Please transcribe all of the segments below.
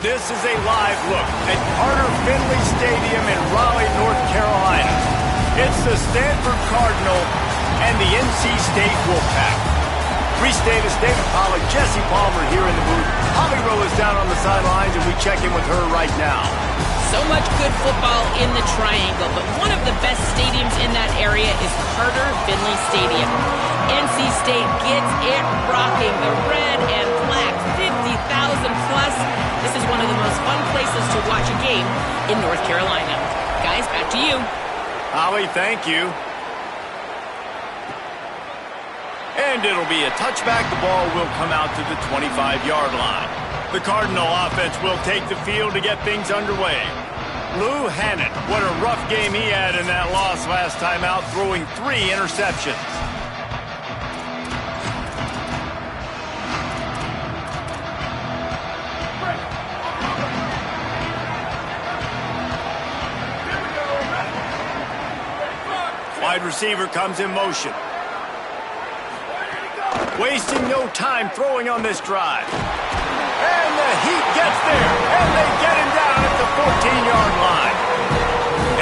This is a live look at Carter Finley Stadium in Raleigh, North Carolina. It's the Stanford Cardinal and the NC State Wolfpack. Reese Davis, David Pollack, Jesse Palmer here in the booth. Holly Rowe is down on the sidelines, and we check in with her right now. So much good football in the Triangle, but one of the best stadiums in that area is Carter Finley Stadium. NC State gets it rocking. The red and black, 50,000 plus. This is one of the most fun places to watch a game in North Carolina. Guys, back to you. Holly, thank you. And it'll be a touchback. The ball will come out to the 25-yard line. The Cardinal offense will take the field to get things underway. Lou Hannon, what a rough game he had in that loss last time out, throwing 3 interceptions. Wide receiver comes in motion. Wasting no time throwing on this drive. And the Heat gets there, and they get him down at the 14-yard line.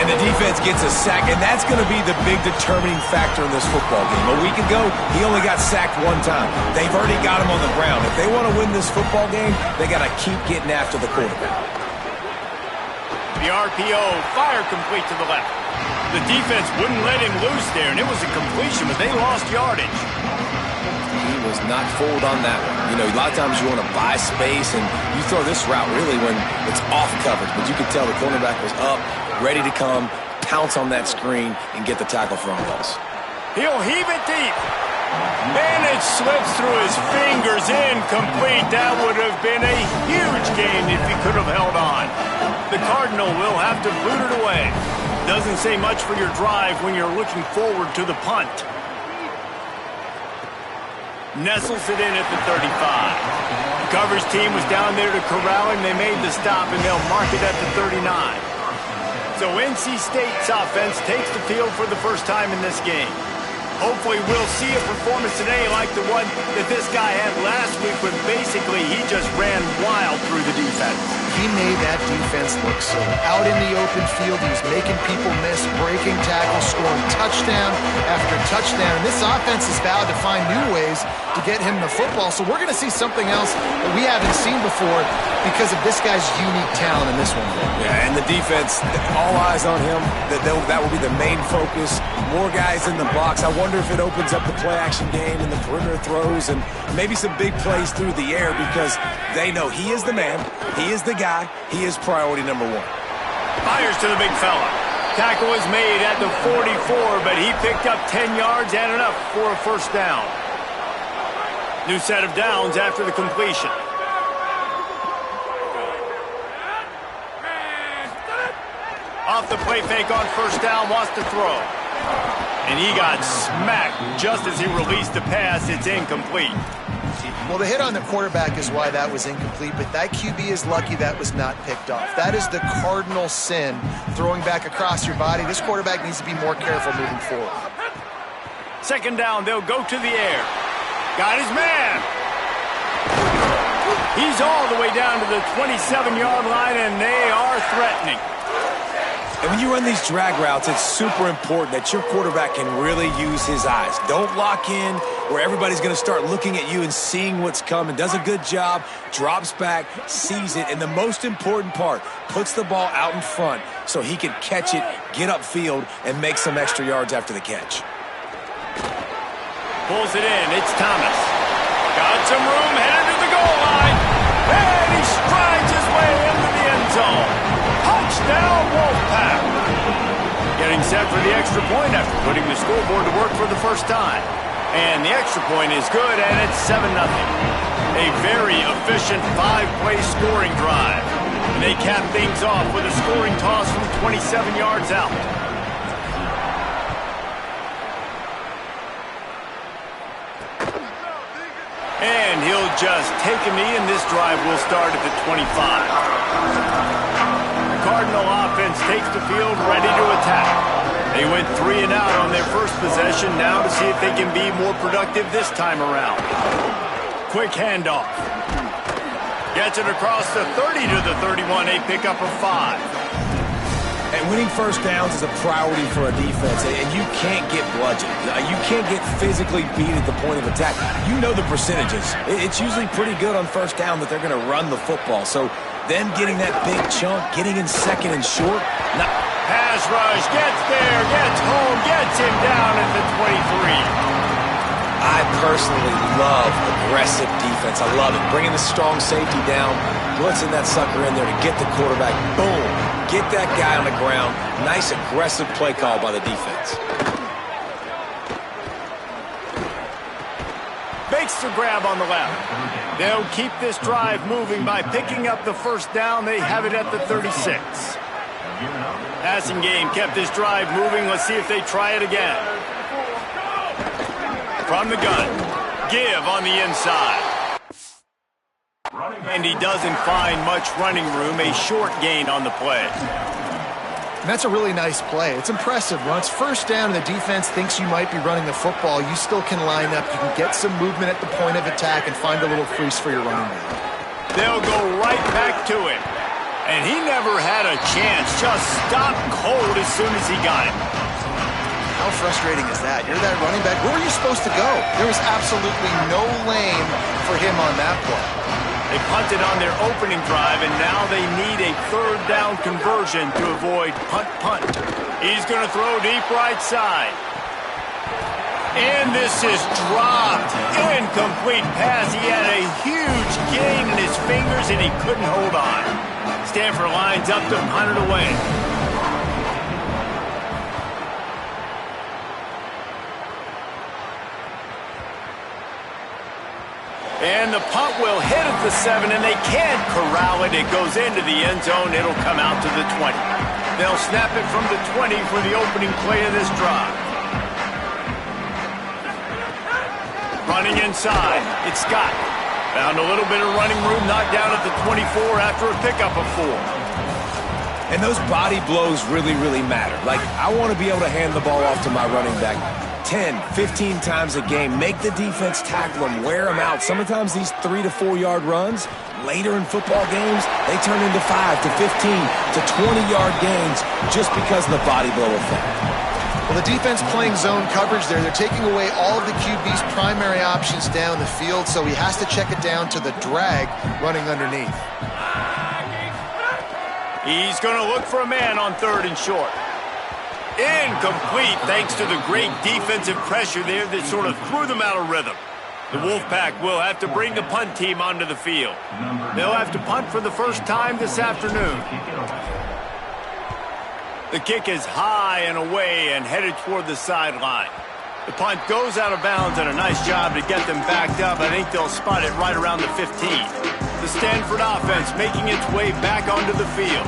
And the defense gets a sack, and that's going to be the big determining factor in this football game. A week ago, he only got sacked 1 time. They've already got him on the ground. If they want to win this football game, they got to keep getting after the quarterback. The RPO, fire complete to the left. The defense wouldn't let him loose there, and it was a completion, but they lost yardage. He was not fooled on that one. You know, a lot of times you want to buy space, and you throw this route really when it's off coverage. But you could tell the cornerback was up, ready to come, pounce on that screen, and get the tackle for a loss. He'll heave it deep. And it slips through his fingers, incomplete. That would have been a huge gain if he could have held on. The Cardinal will have to boot it away. Doesn't say much for your drive when you're looking forward to the punt. Nestles it in at the 35. The coverage team was down there to corral him. They made the stop, and they'll mark it at the 39. So NC State's offense takes the field for the first time in this game. Hopefully we'll see a performance today like the one that this guy had last week when basically he just ran wild through the defense. He made that defense look silly. Out in the open field, he was making people miss, breaking tackles, scoring touchdown after touchdown. And this offense is vowed to find new ways to get him the football. So we're going to see something else that we haven't seen before because of this guy's unique talent in this one. Yeah, and the defense, all eyes on him. That will be the main focus. More guys in the box. I wonder if it opens up the play-action game and the perimeter throws and maybe some big plays through the air because they know he is the man, he is the guy, he is priority number 1. Fires to the big fella. Tackle is made at the 44, but he picked up 10 yards and enough for a first down. New set of downs after the completion. Off the play fake on first down, wants to throw. And he got smacked just as he released the pass. It's incomplete. Well, the hit on the quarterback is why that was incomplete, but that QB is lucky that was not picked off. That is the cardinal sin, throwing back across your body. This quarterback needs to be more careful moving forward. Second down, they'll go to the air. Got his man. He's all the way down to the 27-yard line, and they are threatening. And when you run these drag routes, it's super important that your quarterback can really use his eyes. Don't lock in where everybody's going to start looking at you and seeing what's coming. Does a good job, drops back, sees it, and the most important part, puts the ball out in front so he can catch it, get upfield, and make some extra yards after the catch. Pulls it in. It's Thomas. Got some room, headed to the goal line. And he strides his way into the end zone. Touchdown, Wolfpack. Getting set for the extra point after putting the scoreboard to work for the first time. And the extra point is good, and it's 7-0. A very efficient 5-play scoring drive. And they cap things off with a scoring toss from 27 yards out. And he'll just take a knee, and this drive will start at the 25. Cardinal offense takes the field, ready to attack. They went 3 and out on their first possession, now to see if they can be more productive this time around. Quick handoff. Gets it across the 30 to the 31, a pickup of 5. And winning first downs is a priority for a defense, and you can't get bludgeoned. You can't get physically beat at the point of attack. You know the percentages. It's usually pretty good on first down that they're going to run the football. So them getting that big chunk, getting in second and short. Pass rush, gets there, gets home, gets him down at the 23. I personally love aggressive defense. I love it. Bringing the strong safety down, blitzing that sucker in there to get the quarterback. Boom. Get that guy on the ground. Nice aggressive play call by the defense. Makes the grab on the left. They'll keep this drive moving by picking up the first down. They have it at the 36. Passing game kept this drive moving. Let's see if they try it again. From the gun, give on the inside. And he doesn't find much running room, a short gain on the play. And that's a really nice play. It's impressive. When it's first down and the defense thinks you might be running the football, you still can line up. You can get some movement at the point of attack and find a little crease for your running back. They'll go right back to him. And he never had a chance. Just stopped cold as soon as he got it. How frustrating is that? You're that running back. Where were you supposed to go? There was absolutely no lane for him on that play. They punted on their opening drive, and now they need a third down conversion to avoid punt. He's going to throw deep right side. And this is dropped. Incomplete pass. He had a huge gain in his fingers, and he couldn't hold on. Stanford lines up to punt it away. And the punt will hit at the 7, and they can't corral it. It goes into the end zone. It'll come out to the 20. They'll snap it from the 20 for the opening play of this drive. Running inside, it's Scott. Found a little bit of running room, knocked down at the 24 after a pickup of 4. And those body blows really, really matter. Like, I want to be able to hand the ball off to my running back 10, 15 times a game. Make the defense tackle them, wear them out. Sometimes these 3 to 4 yard runs, later in football games, they turn into 5 to 15 to 20-yard gains just because of the body blow effect. Well, the defense playing zone coverage there. They're taking away all of the QB's primary options down the field, so he has to check it down to the drag running underneath. He's going to look for a man on 3rd and short. Incomplete thanks to the great defensive pressure there that sort of threw them out of rhythm. The Wolfpack will have to bring the punt team onto the field. They'll have to punt for the first time this afternoon. The kick is high and away and headed toward the sideline. The punt goes out of bounds, and a nice job to get them backed up. I think they'll spot it right around the 15. The Stanford offense making its way back onto the field.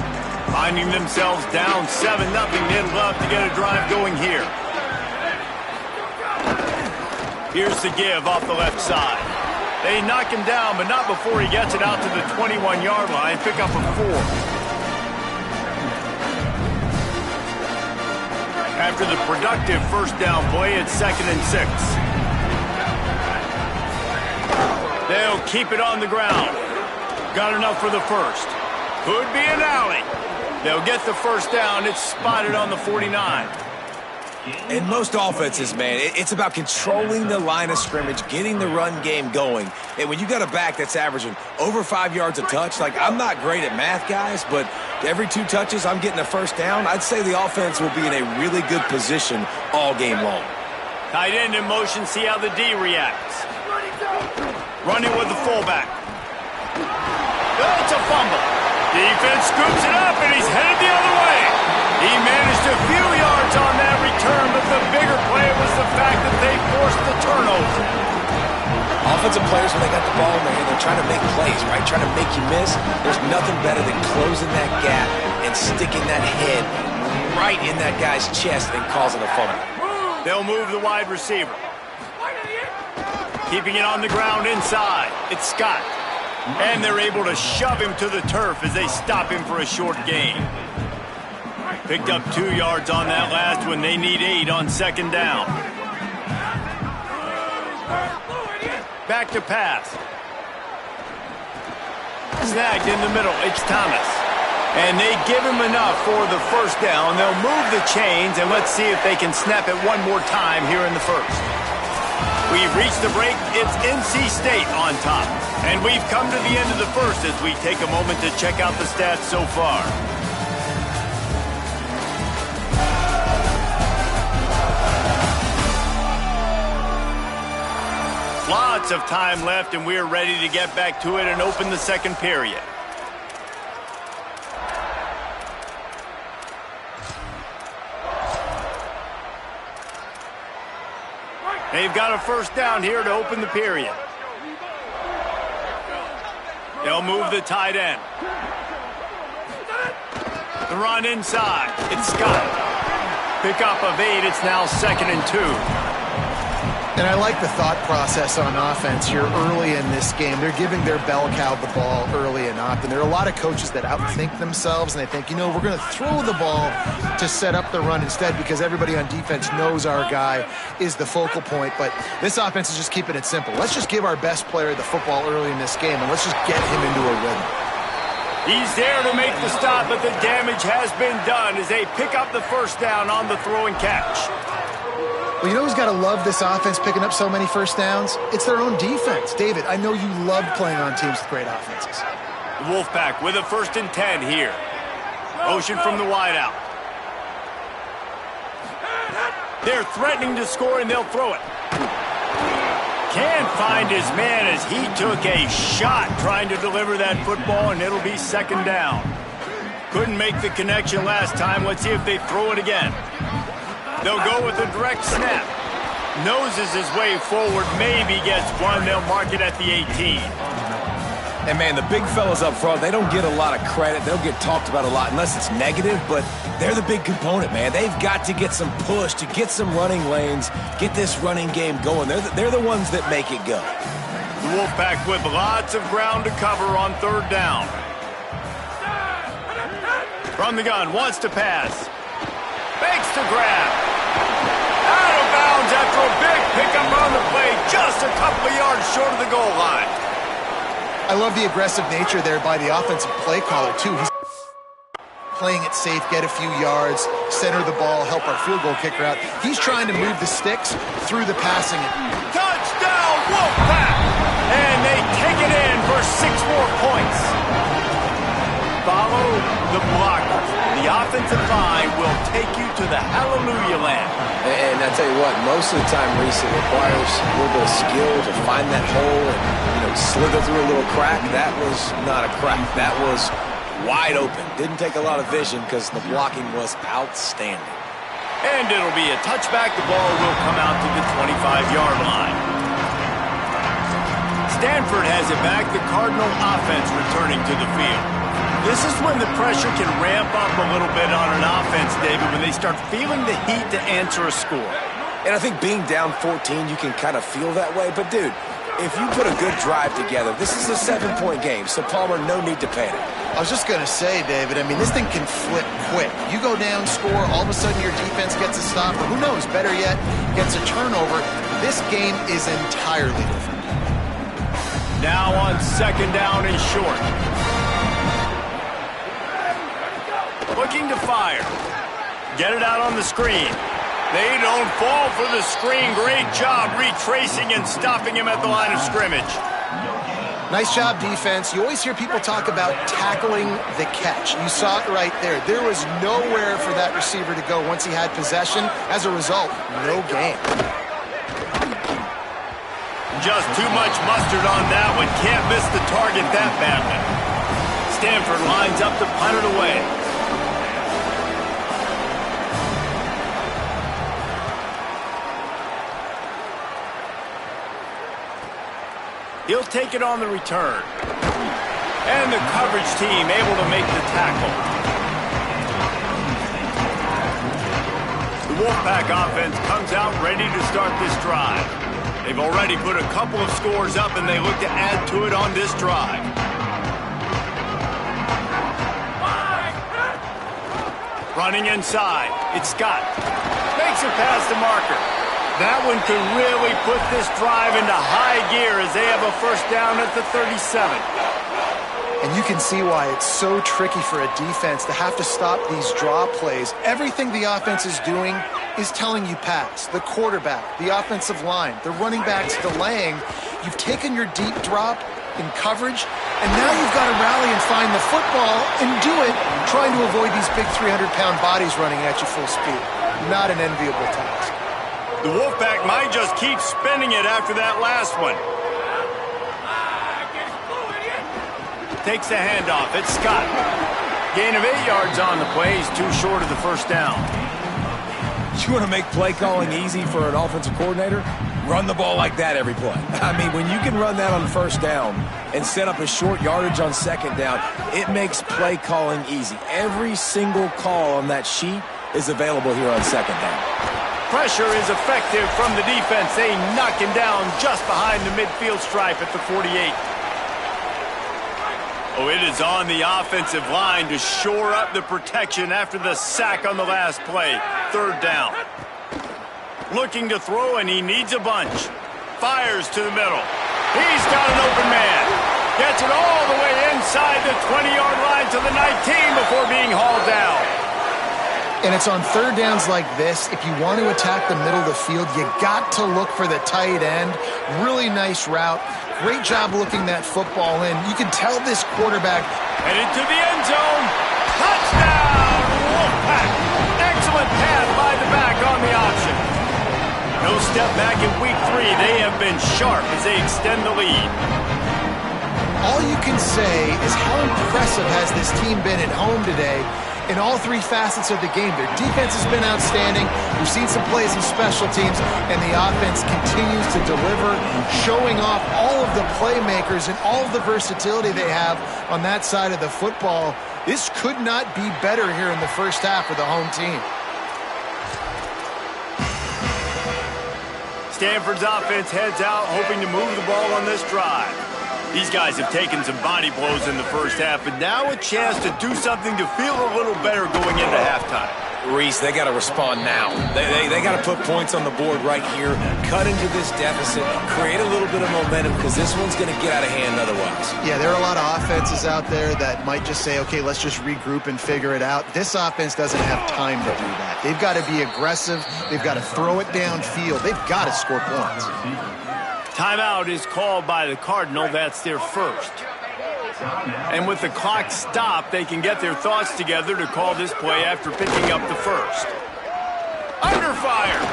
Finding themselves down 7-0, they'd love to get a drive going here. Here's the give off the left side. They knock him down, but not before he gets it out to the 21-yard line. Pick up a 4. After the productive first down play, it's 2nd and 6. They'll keep it on the ground. Got enough for the first. Could be an alley. They'll get the first down. It's spotted on the 49. In most offenses, man, it's about controlling the line of scrimmage, getting the run game going. And when you got a back that's averaging over 5 yards a touch, like, I'm not great at math, guys, but every 2 touches I'm getting a first down, I'd say the offense will be in a really good position all game long. Tight end in motion, see how the D reacts. Running with the fullback. It's a fumble. Defense scoops it up, and he's headed the other way. He managed a few yards on that return, but the bigger play was the fact that they forced the turnover. Offensive players, when they got the ball in their hand, they're trying to make plays, right? Trying to make you miss. There's nothing better than closing that gap and sticking that head right in that guy's chest and causing a fumble. They'll move the wide receiver. Keeping it on the ground inside. It's Scott. And they're able to shove him to the turf as they stop him for a short gain. Picked up 2 yards on that last one. They need 8 on 2nd down. Back to pass. Snagged in the middle. It's Thomas. And they give him enough for the first down. They'll move the chains, and let's see if they can snap it one more time here in the first. We've reached the break. It's NC State on top. And we've come to the end of the first as we take a moment to check out the stats so far. Lots of time left, and we're ready to get back to it and open the second period. They've got a first down here to open the period. They'll move the tight end. The run inside. It's Scott. Pickup of 8. It's now 2nd and 2. And I like the thought process on offense here early in this game. They're giving their bell cow the ball early and often. There are a lot of coaches that outthink themselves, and they think, you know, we're going to throw the ball to set up the run instead because everybody on defense knows our guy is the focal point. But this offense is just keeping it simple. Let's just give our best player the football early in this game, and let's just get him into a rhythm. He's there to make the stop, but the damage has been done as they pick up the first down on the throw and catch. Well, you know who's got to love this offense picking up so many first downs? It's their own defense. David, I know you love playing on teams with great offenses. The Wolfpack with a 1st and 10 here. Motion from the wideout. They're threatening to score, and they'll throw it. Can't find his man as he took a shot trying to deliver that football, and it'll be 2nd down. Couldn't make the connection last time. Let's see if they throw it again. They'll go with a direct snap. Noses his way forward, maybe gets one. They'll mark it at the 18. And, man, the big fellas up front, they don't get a lot of credit. They'll get talked about a lot unless it's negative, but they're the big component, man. They've got to get some push, to get some running lanes, get this running game going. They're the ones that make it go. The Wolfpack with lots of ground to cover on 3rd down. From the gun, wants to pass. Fakes to grab. Out of bounds after a big pickup on the play, just a couple of yards short of the goal line. I love the aggressive nature there by the offensive play caller, too. He's playing it safe, get a few yards, center the ball, help our field goal kicker out. He's trying to move the sticks through the passing. Touchdown, Wolfpack! And they take it in for 6 more points. Follow the blockers. The offensive line will take you to the hallelujah land. And I tell you what, most of the time, Reese, it requires a little bit of skill to find that hole and, you know, slither through a little crack. That was not a crack. That was wide open. Didn't take a lot of vision because the blocking was outstanding. And it'll be a touchback. The ball will come out to the 25-yard line. Stanford has it back. The Cardinal offense returning to the field. This is when the pressure can ramp up a little bit on an offense, David, when they start feeling the heat to answer a score. And I think being down 14, you can kind of feel that way. But, dude, if you put a good drive together, this is a 7-point game, so Palmer, no need to panic. I was just going to say, David, I mean, this thing can flip quick. You go down, score, all of a sudden your defense gets a stop, or who knows, better yet, gets a turnover. This game is entirely different. Now on 2nd down and short. Looking to fire. Get it out on the screen. They don't fall for the screen. Great job retracing and stopping him at the line of scrimmage. Nice job, defense. You always hear people talk about tackling the catch. You saw it right there. There was nowhere for that receiver to go once he had possession. As a result, no gain. Just too much mustard on that one. Can't miss the target that badly. Stanford lines up to punt it away. He'll take it on the return. And the coverage team able to make the tackle. The Wolfpack offense comes out ready to start this drive. They've already put a couple of scores up, and they look to add to it on this drive. Running inside. It's Scott. Makes it past the marker. That one could really put this drive into high gear as they have a first down at the 37. And you can see why it's so tricky for a defense to have to stop these draw plays. Everything the offense is doing is telling you pass. The quarterback, the offensive line, the running backs delaying. You've taken your deep drop in coverage, and now you've got to rally and find the football and do it, trying to avoid these big 300-pound bodies running at you full speed. Not an enviable task. The Wolfpack might just keep spinning it after that last one. Takes the handoff. It's Scott. Gain of 8 yards on the play. He's too short of the first down. You want to make play calling easy for an offensive coordinator? Run the ball like that every play. I mean, when you can run that on first down and set up a short yardage on second down, it makes play calling easy. Every single call on that sheet is available here on second down. Pressure is effective from the defense. They knock him down just behind the midfield stripe at the 48. Oh, it is on the offensive line to shore up the protection after the sack on the last play. Third down. Looking to throw, and he needs a bunch. Fires to the middle. He's got an open man. Gets it all the way inside the 20-yard line to the 19 before being hauled down. And it's on third downs like this. If you want to attack the middle of the field, you got to look for the tight end. Really nice route. Great job looking that football in. You can tell this quarterback. Headed to the end zone. Touchdown, Wolfpack. Excellent pass by the back on the option. No step back in week 3. They have been sharp as they extend the lead. All you can say is how impressive has this team been at home today in all 3 facets of the game. Their defense has been outstanding. We've seen some plays in special teams, and the offense continues to deliver, showing off all of the playmakers and all of the versatility they have on that side of the football. This could not be better here in the first half for the home team. Stanford's offense heads out, hoping to move the ball on this drive. These guys have taken some body blows in the first half, but now a chance to do something to feel a little better going into halftime. Reese, they got to respond now. They got to put points on the board right here, cut into this deficit, create a little bit of momentum, because this one's going to get out of hand otherwise. Yeah, there are a lot of offenses out there that might just say, okay, let's just regroup and figure it out. This offense doesn't have time to do that. They've got to be aggressive. They've got to throw it downfield. They've got to score points. Timeout is called by the Cardinal. That's their first. And with the clock stopped, they can get their thoughts together to call this play after picking up the first. Under fire.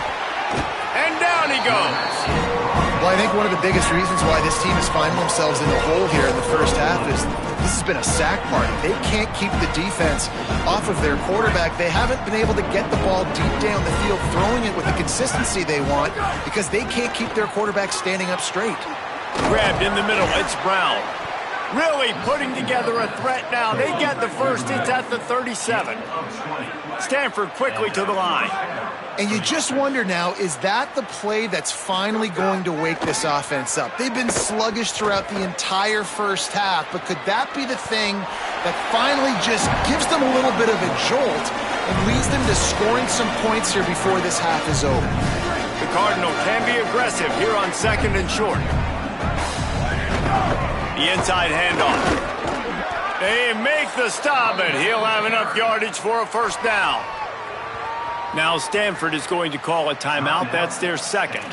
And down he goes. Well, I think one of the biggest reasons why this team is finding themselves in the hole here in the first half is this has been a sack party. They can't keep the defense off of their quarterback. They haven't been able to get the ball deep down the field, throwing it with the consistency they want, because they can't keep their quarterback standing up straight. Grabbed in the middle. It's Brown. Really putting together a threat now. They get the first. It's at the 37. Stanford quickly to the line. And you just wonder now, is that the play that's finally going to wake this offense up? They've been sluggish throughout the entire first half, but could that be the thing that finally just gives them a little bit of a jolt and leads them to scoring some points here before this half is over? The Cardinal can be aggressive here on second and short. The inside handoff. They make the stop, and he'll have enough yardage for a first down. Now Stanford is going to call a timeout. That's their second.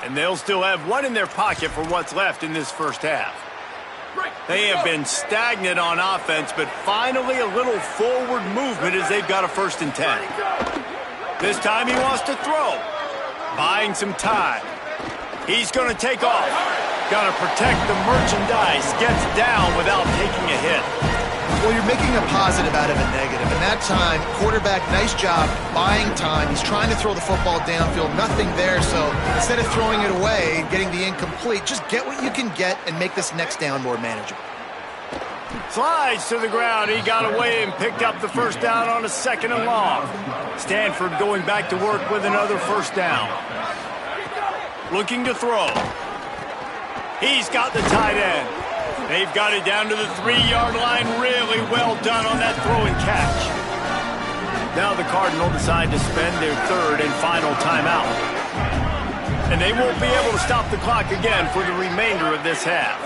And they'll still have one in their pocket for what's left in this first half. They have been stagnant on offense, but finally a little forward movement as they've got a 1st and 10. This time he wants to throw. Buying some time. He's going to take off. Got to protect the merchandise. Gets down without taking a hit. Well, you're making a positive out of a negative. And that time, quarterback, nice job buying time. He's trying to throw the football downfield. Nothing there. So instead of throwing it away and getting the incomplete, just get what you can get and make this next down more manageable. Slides to the ground. He got away and picked up the first down on a 2nd and long. Stanford going back to work with another first down. Looking to throw. He's got the tight end. They've got it down to the 3-yard line. Really well done on that throw and catch. Now the Cardinal decide to spend their 3rd and final timeout. And they won't be able to stop the clock again for the remainder of this half.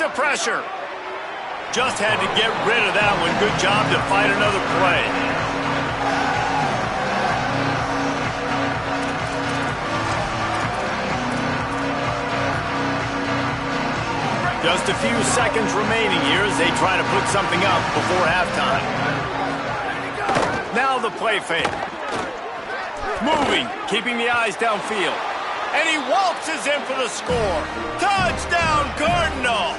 the pressure. Just had to get rid of that one. Good job to fight another play. Just a few seconds remaining here as they try to put something up before halftime. Now the play fake. Moving, keeping the eyes downfield. And he waltzes in for the score. Touchdown, Cardinal!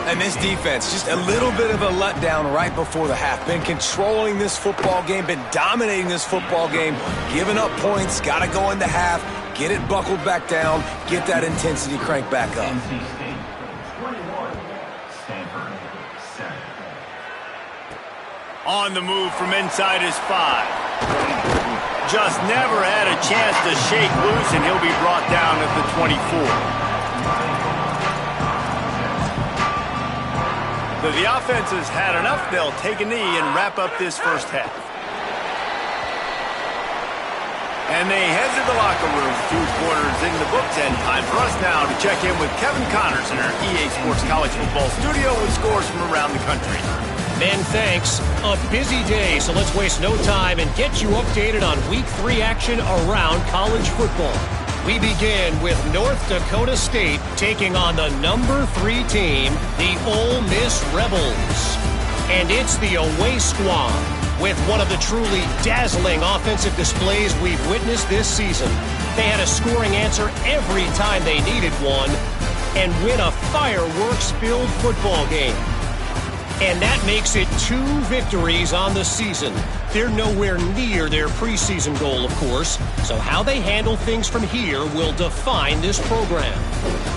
And this defense, just a little bit of a letdown right before the half. Been controlling this football game, been dominating this football game, giving up points, got to go into half, get it buckled back down, get that intensity cranked back up. On the move from inside his 5. Just never had a chance to shake loose, and he'll be brought down at the 24. But the offense has had enough. They'll take a knee and wrap up this first half. And they head to the locker room. 2 quarters in the books, and time for us now to check in with Kevin Connors in our EA Sports College Football studio with scores from around the country. Ben, thanks. A busy day, so let's waste no time and get you updated on Week 3 action around college football. We begin with North Dakota State taking on the number 3 team, the Ole Miss Rebels. And it's the away squad with one of the truly dazzling offensive displays we've witnessed this season. They had a scoring answer every time they needed one and win a fireworks-filled football game. And that makes it 2 victories on the season. They're nowhere near their preseason goal, of course, so how they handle things from here will define this program.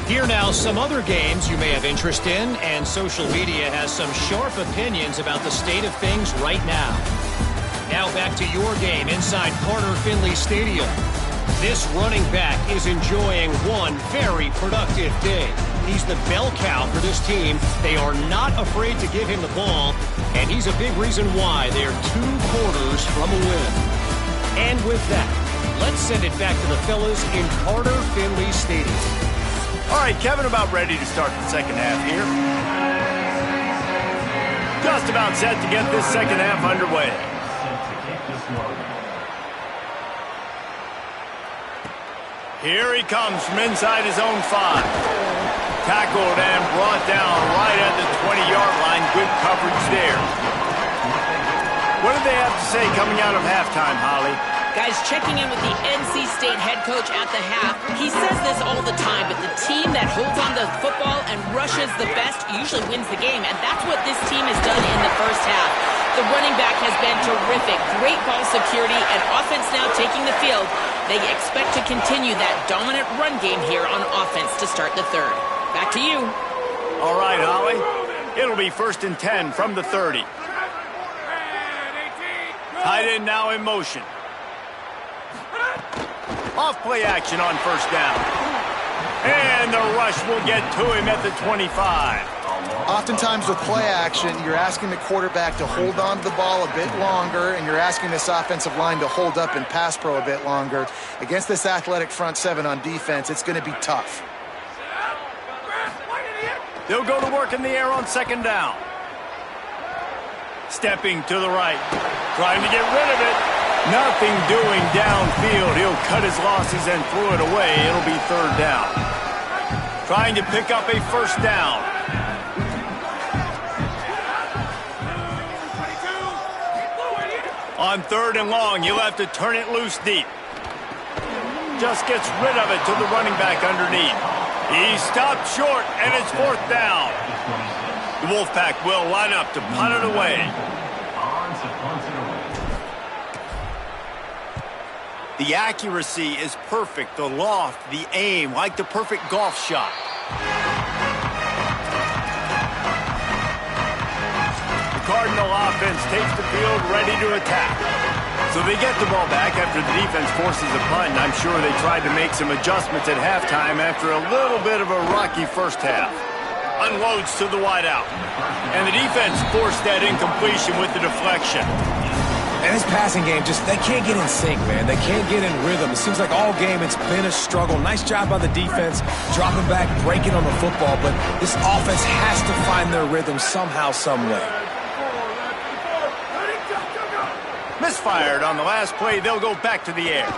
Here now, some other games you may have interest in, and social media has some sharp opinions about the state of things right now. Now back to your game inside Carter Finley Stadium. This running back is enjoying one very productive day. He's the bell cow for this team. They are not afraid to give him the ball, and he's a big reason why they're 2 quarters from a win. And with that, let's send it back to the fellas in Carter Finley Stadium. All right, Kevin, about ready to start the second half here. Just about set to get this second half underway. Here he comes from inside his own 5. Tackled and brought down right at the 20-yard line. Good coverage there. What did they have to say coming out of halftime, Holly? Guys, checking in with the NC State head coach at the half. He says this all the time, but the team that holds on to the football and rushes the best usually wins the game, and that's what this team has done in the first half. The running back has been terrific. Great ball security and offense now taking the field. They expect to continue that dominant run game here on offense to start the third. Back to you. All right, Holly. It'll be 1st and 10 from the 30. Tight end now in motion. Off play action on 1st down. And the rush will get to him at the 25. Oftentimes with play action, you're asking the quarterback to hold on to the ball a bit longer, and you're asking this offensive line to hold up in pass pro a bit longer. Against this athletic front 7 on defense, it's going to be tough. They'll go to work in the air on 2nd down. Stepping to the right. Trying to get rid of it. Nothing doing downfield. He'll cut his losses and throw it away. It'll be 3rd down. Trying to pick up a 1st down. On 3rd and long, he'll have to turn it loose deep. Just gets rid of it to the running back underneath. He stopped short, and it's 4th down. The Wolfpack will line up to punt it away. The accuracy is perfect. The loft, the aim, like the perfect golf shot. The Cardinal offense takes the field ready to attack. So they get the ball back after the defense forces a punt, and I'm sure they tried to make some adjustments at halftime after a little bit of a rocky first half. Unloads to the wideout. And the defense forced that incompletion with the deflection. And his passing game, they can't get in sync, man. They can't get in rhythm. It seems like all game it's been a struggle. Nice job by the defense, dropping back, breaking on the football, but this offense has to find their rhythm somehow, some way. Misfired on the last play. They'll go back to the air.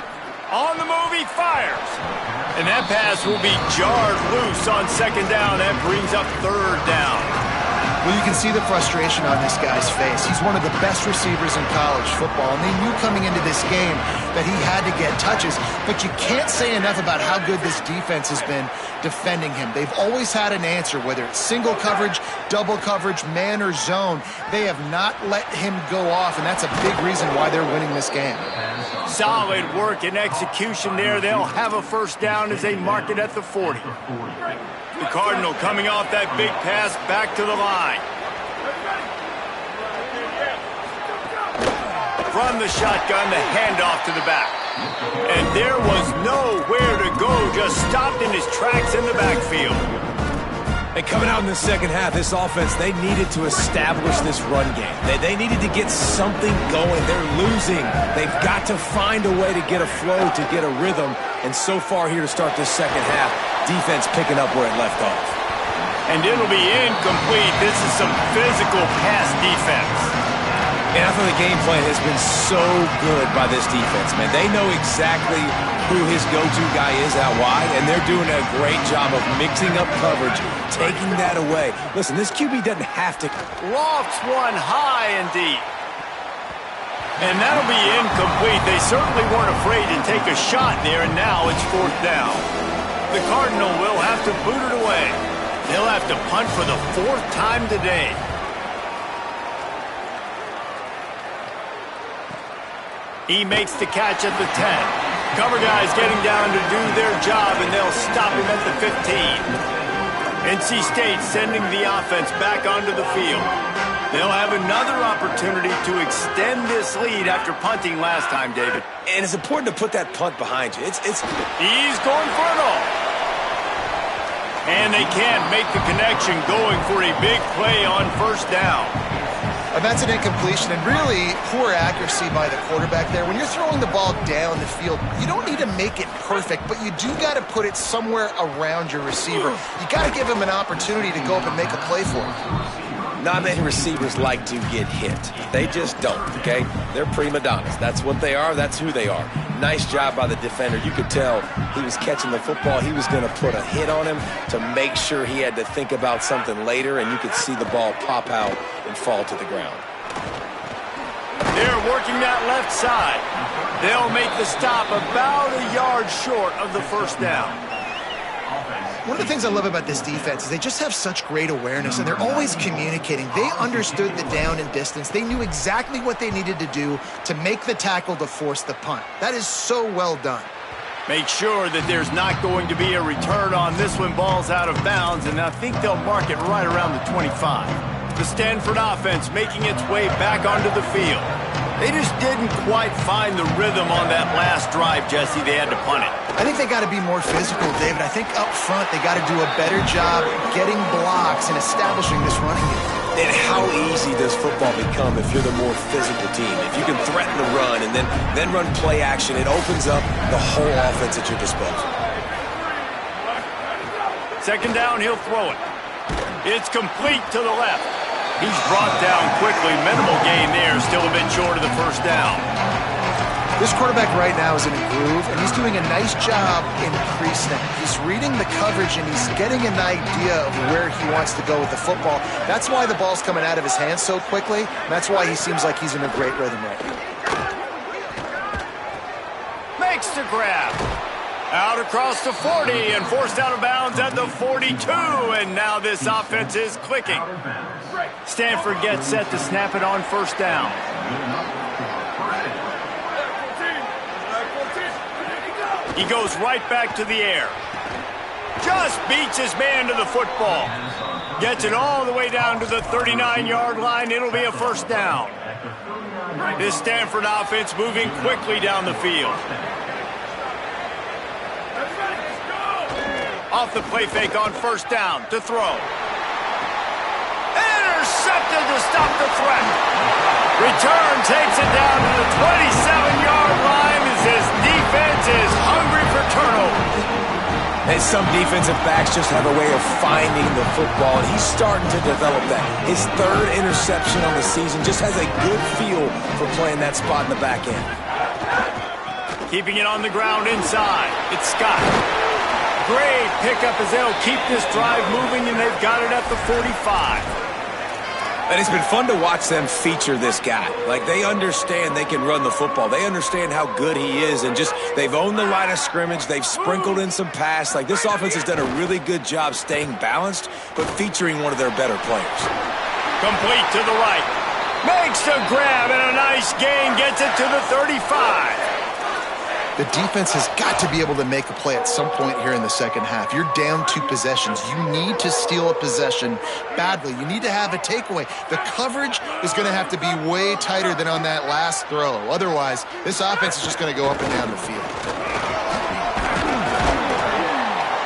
On the move, he fires. And that pass will be jarred loose on second down. That brings up third down. Well, you can see the frustration on this guy's face. He's one of the best receivers in college football, and they knew coming into this game that he had to get touches, but you can't say enough about how good this defense has been defending him. They've always had an answer, whether it's single coverage, double coverage, man or zone. They have not let him go off, and that's a big reason why they're winning this game. Solid work and execution there. They'll have a first down as they mark it at the 40. The Cardinal coming off that big pass back to the line. From the shotgun, the handoff to the back. And there was nowhere to go, just stopped in his tracks in the backfield. And coming out in the second half, this offense, they needed to establish this run game. They needed to get something going. They're losing. They've got to find a way to get a flow, to get a rhythm. And so far here to start this second half, defense picking up where it left off. And it'll be incomplete. This is some physical pass defense. And I thought the game plan has been so good by this defense, man. They know exactly who his go-to guy is out wide, and they're doing a great job of mixing up coverage, taking that away. Listen, this QB doesn't have to. Lofts one high and deep. And that'll be incomplete. They certainly weren't afraid to take a shot there, and now it's fourth down. The Cardinal will have to boot it away. They'll have to punt for the fourth time today. He makes the catch at the 10. Cover guys getting down to do their job, and they'll stop him at the 15. NC State sending the offense back onto the field. They'll have another opportunity to extend this lead after punting last time, David. And it's important to put that punt behind you. He's going for it all. And they can't make the connection, going for a big play on first down. And that's an incompletion, and really poor accuracy by the quarterback there. When you're throwing the ball down the field, you don't need to make it perfect, but you do got to put it somewhere around your receiver. You got to give him an opportunity to go up and make a play for him. Not many receivers like to get hit. They just don't, okay? They're prima donnas. That's what they are. That's who they are. Nice job by the defender. You could tell he was catching the football. He was going to put a hit on him to make sure he had to think about something later, and you could see the ball pop out and fall to the ground. They're working that left side. They'll make the stop about a yard short of the first down. One of the things I love about this defense is they just have such great awareness, and they're always communicating. They understood the down and distance. They knew exactly what they needed to do to make the tackle to force the punt. That is so well done. Make sure that there's not going to be a return on this one. Ball's out of bounds, and I think they'll mark it right around the 25. The Stanford offense making its way back onto the field. They just didn't quite find the rhythm on that last drive, Jesse. They had to punt it. I think they got to be more physical, David. I think up front they got to do a better job getting blocks and establishing this running game. And how easy does football become if you're the more physical team? If you can threaten the run and then run play action, it opens up the whole offense at your disposal. Second down, he'll throw it. It's complete to the left. He's brought down quickly. Minimal gain there, still a bit short of the first down. This quarterback right now is in a groove, and he's doing a nice job in pre-snap. He's reading the coverage, and he's getting an idea of where he wants to go with the football. That's why the ball's coming out of his hands so quickly. That's why he seems like he's in a great rhythm right now. Makes the grab. Out across the 40 and forced out of bounds at the 42, and now this offense is clicking. Stanford gets set to snap it on first down. He goes right back to the air. Just beats his man to the football. Gets it all the way down to the 39-yard line. It'll be a first down. This Stanford offense moving quickly down the field. Off the play fake on first down to throw. intercepted to stop the threat. Return takes it down to the 27-yard line as his defense is hungry for turnovers. And some defensive backs just have a way of finding the football, and he's starting to develop that. His third interception on the season just has a good feel for playing that spot in the back end. Keeping it on the ground inside. It's Scott. Great pickup as they'll keep this drive moving, and they've got it at the 45. And it's been fun to watch them feature this guy. Like, they understand they can run the football. They understand how good he is, and just they've owned the line of scrimmage. They've sprinkled in some pass. Like, this offense has done a really good job staying balanced, but featuring one of their better players. Complete to the right. Makes the grab, and a nice gain gets it to the 35. The defense has got to be able to make a play at some point here in the second half. You're down 2 possessions. You need to steal a possession badly. You need to have a takeaway. The coverage is going to have to be way tighter than on that last throw. Otherwise, this offense is just going to go up and down the field.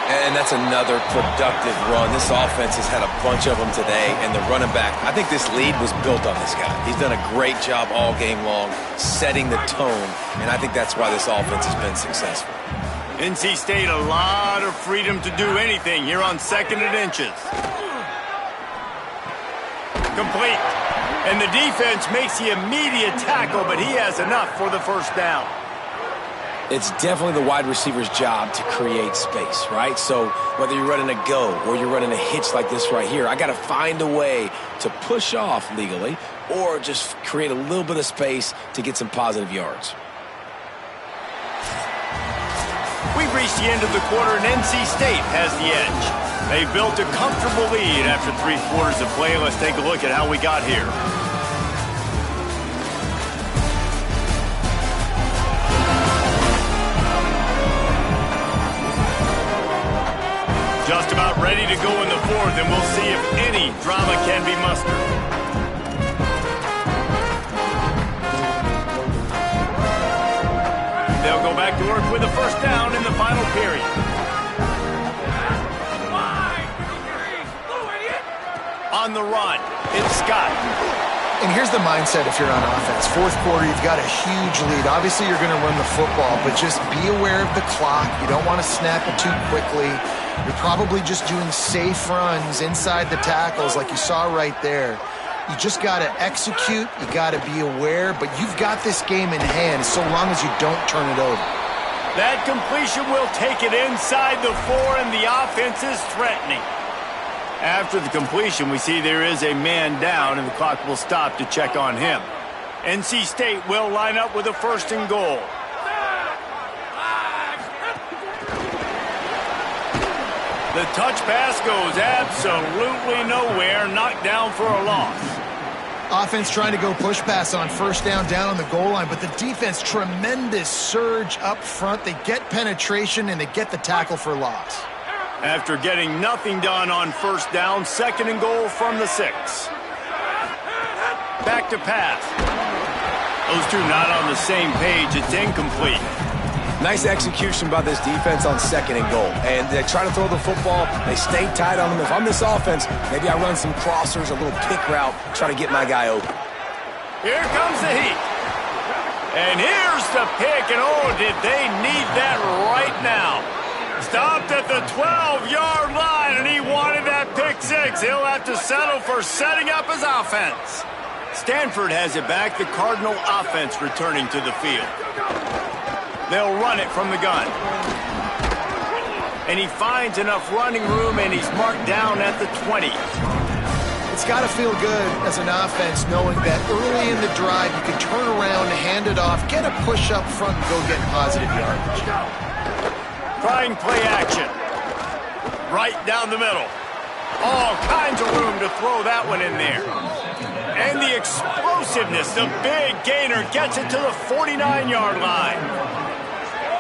And that's another productive run. This offense has had a bunch of them today, and the running back, I think this lead was built on this guy. He's done a great job all game long setting the tone, and I think that's why this offense has been successful. NC State, a lot of freedom to do anything here on 2nd and inches. Complete. And the defense makes the immediate tackle, but he has enough for the first down. It's definitely the wide receiver's job to create space, right? So whether you're running a go or you're running a hitch like this right here, I got to find a way to push off legally or just create a little bit of space to get some positive yards. We've reached the end of the quarter, and NC State has the edge. They've built a comfortable lead after 3 quarters of play. Let's take a look at how we got here. Just about ready to go in the 4th, and we'll see if any drama can be mustered. They'll go back to work with a first down in the final period. On the run, it's Scott. And here's the mindset if you're on offense. 4th quarter, you've got a huge lead. Obviously, you're going to run the football, but just be aware of the clock. You don't want to snap it too quickly. You're probably just doing safe runs inside the tackles like you saw right there. You just got to execute. You got to be aware, but you've got this game in hand so long as you don't turn it over. That completion will take it inside the 4, and the offense is threatening. After the completion, we see there is a man down, and the clock will stop to check on him. NC State will line up with a 1st and goal. The touch pass goes absolutely nowhere, knocked down for a loss. Offense trying to go push pass on 1st down on the goal line, but the defense, tremendous surge up front. They get penetration, and they get the tackle for loss. After getting nothing done on 1st down, 2nd and goal from the 6. Back to pass. Those two not on the same page. It's incomplete. Nice execution by this defense on 2nd and goal. And they try to throw the football. They stay tight on them. If I'm this offense, maybe I run some crossers, a little pick route, try to get my guy open. Here comes the heat. And here's the pick. And oh, did they need that right now. Stopped at the 12-yard line, and he wanted that pick 6. He'll have to settle for setting up his offense. Stanford has it back. The Cardinal offense returning to the field. They'll run it from the gun. And he finds enough running room, and he's marked down at the 20. It's got to feel good as an offense knowing that early in the drive you can turn around, hand it off, get a push up front, and go get positive yardage. Trying play action. Right down the middle. All kinds of room to throw that one in there. And the explosiveness, the big gainer gets it to the 49-yard line.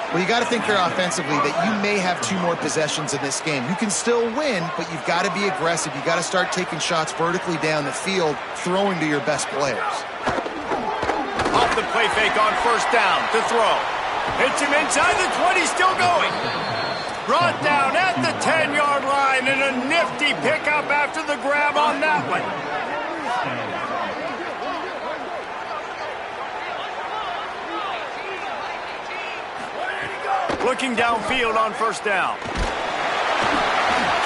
Well, you got to think here offensively that you may have 2 more possessions in this game. You can still win, but you've got to be aggressive. You got to start taking shots vertically down the field, throwing to your best players. Off the play fake on 1st down to throw. Hits him inside the 20, still going. Brought down at the 10-yard line, and a nifty pickup after the grab on that one. looking downfield on first down.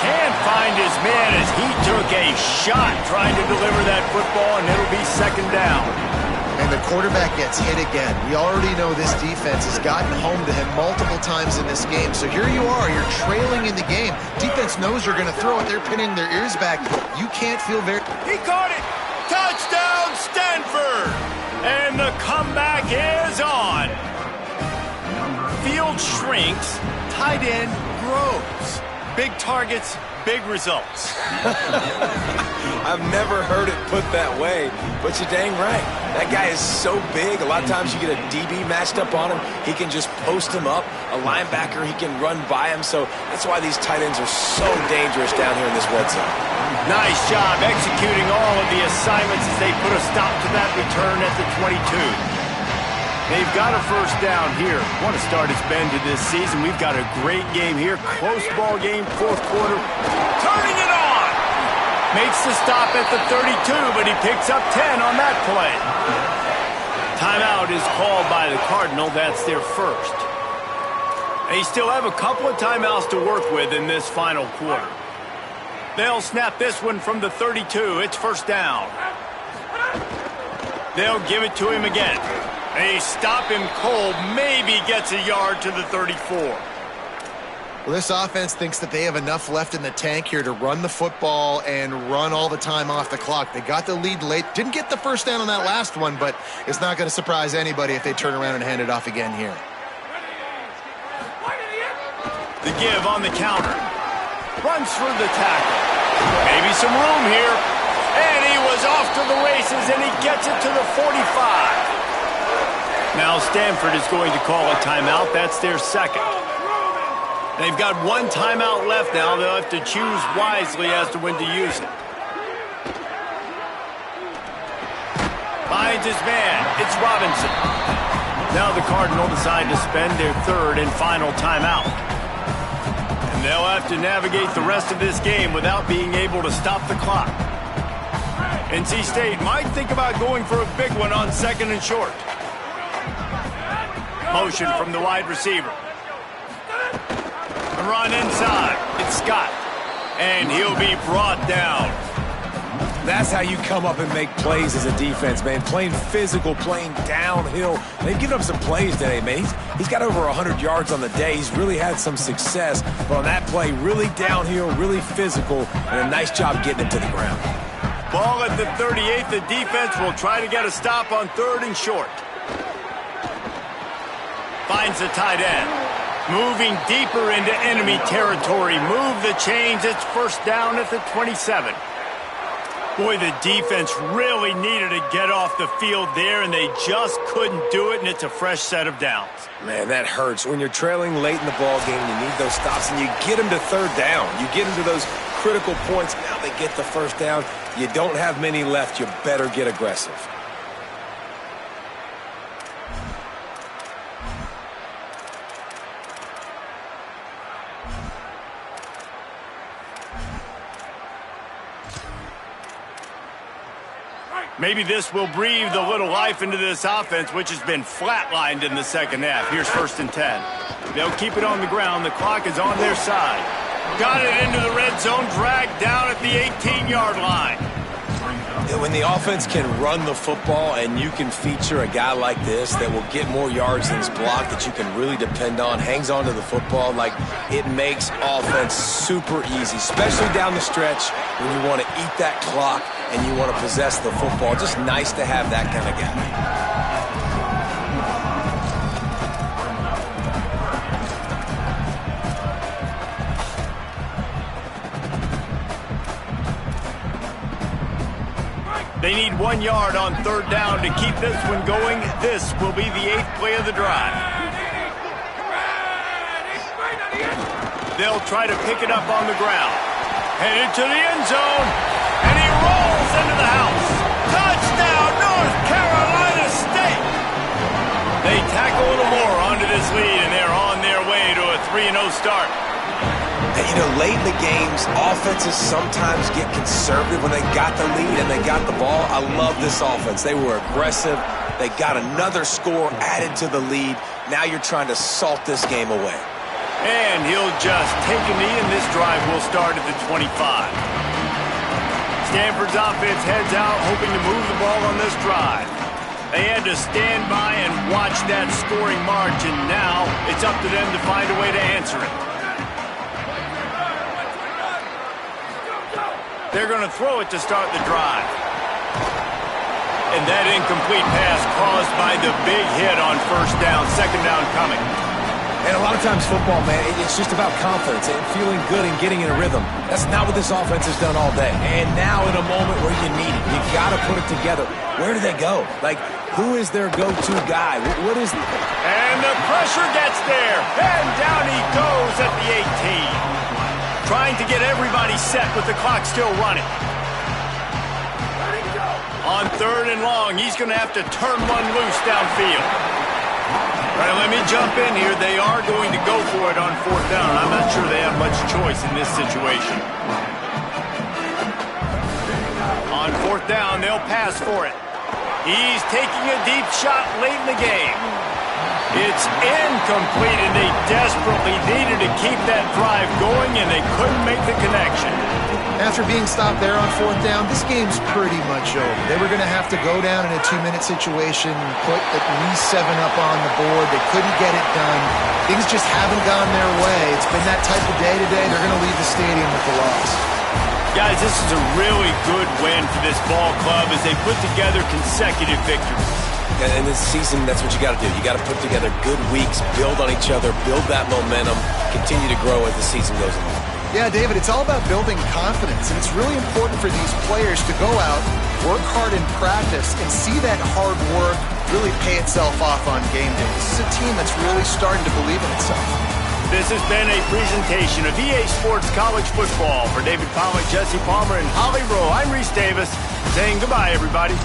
Can't find his man as he took a shot trying to deliver that football, and it'll be second down. And the quarterback gets hit again. We already know this defense has gotten home to him multiple times in this game. So here you are, you're trailing in the game. Defense knows you're going to throw it. They're pinning their ears back. You can't feel very... He caught it! Touchdown, Stanford! And the comeback is on. Field shrinks, tight end grows. Big targets, big results. I've never heard it put that way, but you're dang right. That guy is so big. A lot of times you get a DB matched up on him. He can just post him up. A linebacker, he can run by him. So that's why these tight ends are so dangerous down here in this red zone. Nice job executing all of the assignments as they put a stop to that return at the 22. They've got a first down here. What a start it's been to this season. We've got a great game here. Close ball game, fourth quarter. Turning it on! Makes the stop at the 32, but he picks up 10 on that play. Timeout is called by the Cardinal. That's their first. They still have a couple of timeouts to work with in this final quarter. They'll snap this one from the 32. It's first down. They'll give it to him again. They stop him cold, maybe gets a yard to the 34. Well, this offense thinks that they have enough left in the tank here to run the football and run all the time off the clock. They got the lead late. Didn't get the first down on that last one, but it's not going to surprise anybody if they turn around and hand it off again here. The give on the counter. Runs through the tackle. Maybe some room here. And he was off to the races, and he gets it to the 45. Now Stanford is going to call a timeout. That's their second. They've got one timeout left now. They'll have to choose wisely as to when to use it. Finds his man. It's Robinson. Now the Cardinal decide to spend their third and final timeout. And they'll have to navigate the rest of this game without being able to stop the clock. NC State might think about going for a big one on second and short. Motion from the wide receiver. A run inside. It's Scott. And he'll be brought down. That's how you come up and make plays as a defense, man. Playing physical, playing downhill. They've given up some plays today, man. He's got over 100 yards on the day. He's really had some success. But on that play, really downhill, really physical, and a nice job getting it to the ground. Ball at the 38. The defense will try to get a stop on third and short. Finds the tight end. Moving deeper into enemy territory. Move the chains. It's first down at the 27. Boy, the defense really needed to get off the field there, and they just couldn't do it, and it's a fresh set of downs. Man, that hurts. When you're trailing late in the ball game, you need those stops, and you get them to third down. You get them to those critical points. Now they get the first down. You don't have many left. You better get aggressive. Maybe this will breathe a little life into this offense, which has been flatlined in the second half. Here's first and 10. They'll keep it on the ground. The clock is on their side. Got it into the red zone, dragged down at the 18-yard line. When the offense can run the football and you can feature a guy like this that will get more yards than his block that you can really depend on, hangs on to the football, like it makes offense super easy, especially down the stretch when you want to eat that clock and you want to possess the football. Just nice to have that kind of guy. They need 1 yard on third down to keep this one going. This will be the 8th play of the drive. They'll try to pick it up on the ground. Headed to the end zone. And he rolls into the house. Touchdown, North Carolina State. They tack a little more onto this lead, and they're on their way to a 3-0 start. And, you know, late in the games, offenses sometimes get conservative when they got the lead and they got the ball. I love this offense. They were aggressive. They got another score added to the lead. Now you're trying to salt this game away. And he'll just take a knee, and this drive will start at the 25. Stanford's offense heads out, hoping to move the ball on this drive. They had to stand by and watch that scoring march, and now it's up to them to find a way to answer it. They're going to throw it to start the drive. And that incomplete pass caused by the big hit on first down, second down coming. And a lot of times football, man, it's just about confidence and feeling good and getting in a rhythm. That's not what this offense has done all day. And now in a moment where you need it, you got to put it together. Where do they go? Like, who is their go-to guy? What is... And the pressure gets there. And down he goes at the 18. Trying to get everybody set with the clock still running. On third and long, he's going to have to turn one loose downfield. All right, let me jump in here. They are going to go for it on fourth down. I'm not sure they have much choice in this situation. On fourth down, they'll pass for it. He's taking a deep shot late in the game. It's incomplete, and they desperately needed to keep that drive going, and they couldn't make the connection. After being stopped there on fourth down, this game's pretty much over. They were going to have to go down in a 2-minute situation, put at least 7 up on the board. They couldn't get it done. Things just haven't gone their way. It's been that type of day today. They're going to leave the stadium with the loss. Guys, this is a really good win for this ball club as they put together consecutive victories. And in this season, that's what you got to do. You got to put together good weeks, build on each other, build that momentum, continue to grow as the season goes along. Yeah, David, it's all about building confidence, and it's really important for these players to go out, work hard in practice, and see that hard work really pay itself off on game day. This is a team that's really starting to believe in itself. This has been a presentation of EA Sports College Football. For David Pollack, Jesse Palmer, and Holly Rowe, I'm Reese Davis, saying goodbye, everybody.